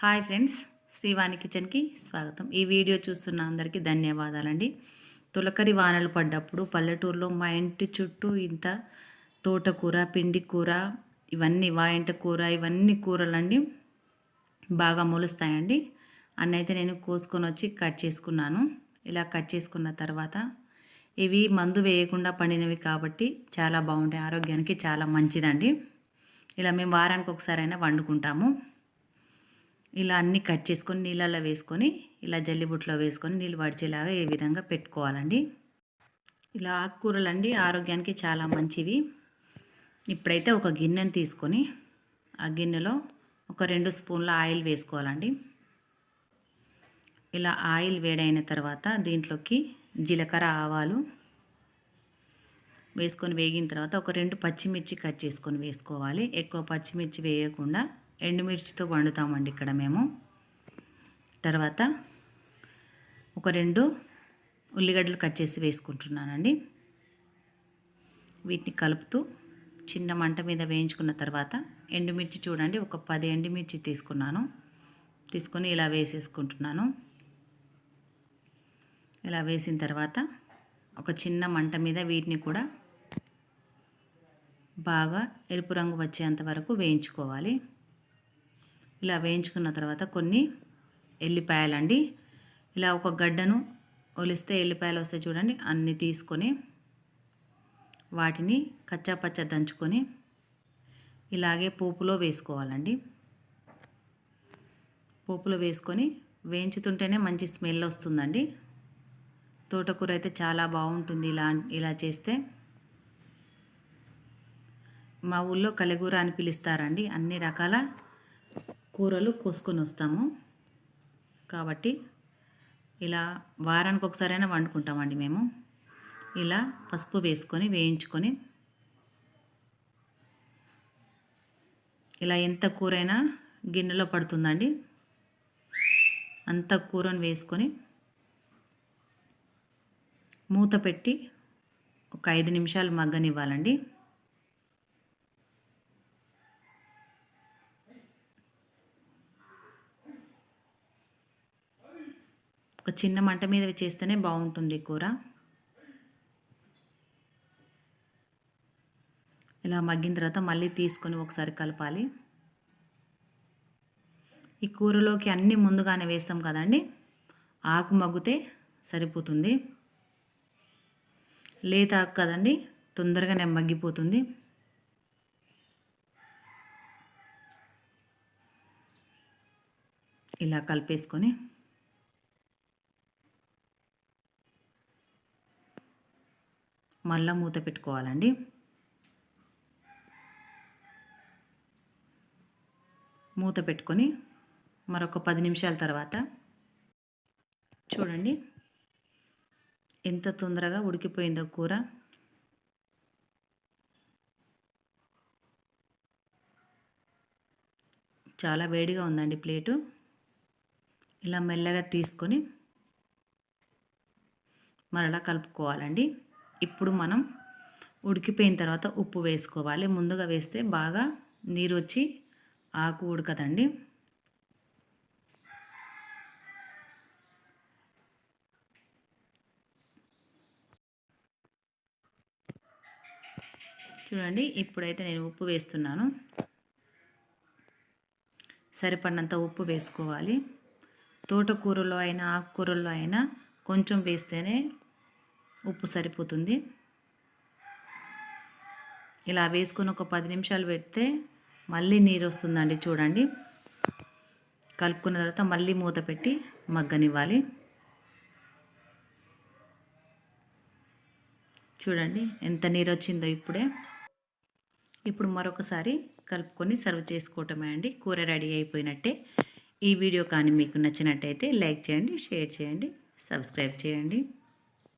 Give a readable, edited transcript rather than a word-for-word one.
Hi friends, Srivani కిచెన్కి స్వాగతం. ఈ వీడియో చూస్తున్న అందరికీ ధన్యవాదాలండి. తొలకరి వానలు పడ్డప్పుడు పల్లెటూరులో మా ఇంటి చుట్టూ ఇంత తోటకూర, పిండి కూర, ఇవన్నీ వాయింట కూర, ఇవన్నీ కూరలండి బాగా మొలుస్తాయండి. అన్నైతే నేను కోసుకొని వచ్చి కట్ చేసుకున్నాను. ఇలా కట్ చేసుకున్న తర్వాత ఇవి మందు వేయకుండా పండినవి కాబట్టి చాలా బాగుంటాయి, ఆరోగ్యానికి చాలా మంచిదండి. ఇలా మేము వారానికి ఒకసారైనా వండుకుంటాము. ఇలా అన్నీ కట్ చేసుకొని నీళ్ళల్లో వేసుకొని ఇలా జల్లిబుట్లో వేసుకొని నీళ్ళు వడిచేలాగా ఈ విధంగా పెట్టుకోవాలండి. ఇలా ఆకుకూరలు అండి ఆరోగ్యానికి చాలా మంచివి. ఇప్పుడైతే ఒక గిన్నెని తీసుకొని ఆ గిన్నెలో ఒక 2 స్పూన్ల ఆయిల్ వేసుకోవాలండి. ఇలా ఆయిల్ వేడైన తర్వాత దీంట్లోకి జీలకర్ర, ఆవాలు వేసుకొని వేగిన తర్వాత ఒక 2 పచ్చిమిర్చి కట్ చేసుకొని వేసుకోవాలి. ఎక్కువ పచ్చిమిర్చి వేయకుండా ఎండుమిర్చితో వండుతామండి ఇక్కడ మేము. తర్వాత ఒక 2 ఉల్లిగడ్డలు కట్ చేసి వేసుకుంటున్నానండి. వీటిని కలుపుతూ చిన్న మంట మీద వేయించుకున్న తర్వాత ఎండుమిర్చి చూడండి, ఒక 10 ఎండుమిర్చి తీసుకొని ఇలా వేసేసుకుంటున్నాను. ఇలా వేసిన తర్వాత ఒక చిన్న మంట మీద వీటిని కూడా బాగా ఎరుపు రంగు వచ్చేంత వరకు వేయించుకోవాలి. ఇలా వేయించుకున్న తర్వాత కొన్ని ఎల్లిపాయలండి, ఇలా ఒక గడ్డను ఒలిస్తే ఎల్లిపాయలు వస్తాయి చూడండి, అన్నీ తీసుకొని వాటిని కచ్చాపచ్చ దంచుకొని ఇలాగే పోపులో వేసుకోవాలండి. పోపులో వేసుకొని వేయించుతుంటేనే మంచి స్మెల్ వస్తుందండి. తోటకూర అయితే చాలా బాగుంటుంది ఇలా చేస్తే. మా ఊళ్ళో కలగూర అని పిలుస్తారండి. అన్ని రకాల కూరలు కోసుకొని వస్తాము కాబట్టి ఇలా వారానికి ఒకసారైనా వండుకుంటామండి మేము. ఇలా పసుపు వేసుకొని వేయించుకొని ఇలా ఎంత కూరైనా గిన్నెలో పడుతుందండి, అంత కూరను వేసుకొని మూత పెట్టి ఒక 5 నిమిషాలు మగ్గనివ్వాలండి. ఒక చిన్న మంట మీద చేస్తేనే బాగుంటుంది కూర. ఇలా మగ్గిన తర్వాత మళ్ళీ తీసుకొని ఒకసారి కలపాలి. ఈ కూరలోకి అన్నీ ముందుగానే వేస్తాం కదండి, ఆకు మగ్గితే సరిపోతుంది. లేత ఆకు కదండి, తొందరగానే మగ్గిపోతుంది. ఇలా కలిపేసుకొని మళ్ళీ మూత పెట్టుకోవాలండి. మూత పెట్టుకొని మరొక 10 నిమిషాల తర్వాత చూడండి ఎంత తొందరగా ఉడికిపోయిందో కూర. చాలా వేడిగా ఉందండి ప్లేటు. ఇలా మెల్లగా తీసుకొని మరలా కలుపుకోవాలండి. ఇప్పుడు మనం ఉడికిపోయిన తర్వాత ఉప్పు వేసుకోవాలి. ముందుగా వేస్తే బాగా నీరు వచ్చి ఆకు ఉడకదండి. చూడండి, ఇప్పుడైతే నేను ఉప్పు వేస్తున్నాను. సరిపడినంత ఉప్పు వేసుకోవాలి. తోటకూరలో అయినా ఆకుకూరల్లో అయినా కొంచెం వేస్తేనే ఉప్పు సరిపోతుంది. ఇలా వేసుకొని ఒక 10 నిమిషాలు పెడితే మళ్ళీ నీరు వస్తుందండి. చూడండి, కలుపుకున్న తర్వాత మళ్ళీ మూత పెట్టి మగ్గనివ్వాలి. చూడండి ఎంత నీరు వచ్చిందో ఇప్పుడే. ఇప్పుడు మరొకసారి కలుపుకొని సర్వ్ చేసుకోవటమే అండి. కూర రెడీ అయిపోయినట్టే. ఈ వీడియో కానీ మీకు నచ్చినట్టయితే లైక్ చేయండి, షేర్ చేయండి, సబ్స్క్రైబ్ చేయండి.